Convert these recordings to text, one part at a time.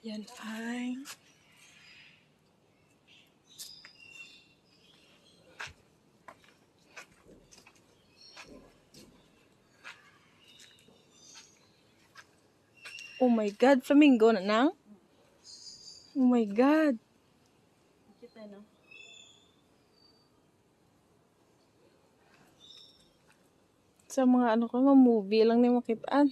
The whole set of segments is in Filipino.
Yan ay oh my God, flamingo na nang? Oh my God. Kita no? Sa mga ano ko, mga movie lang ni makitaan.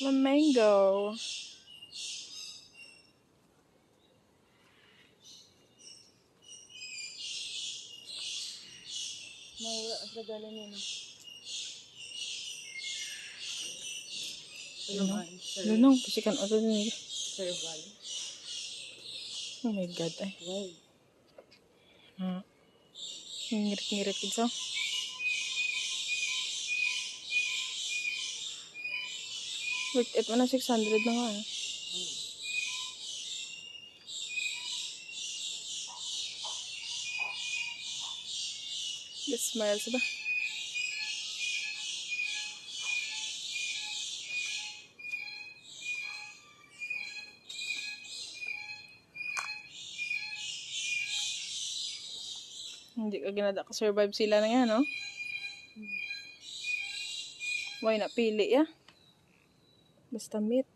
Flamingo. Mawala ang sagala niya no? Lunong, pasikan o doon nila. Serval. Oh my God, ay. Wow. Ngirit-ngirit ito. Wait, ito na 600 na nga. Yes, smiles ba? Hindi ka ginada ka-survive sila na yan, no? Why napili ya? Basta meat.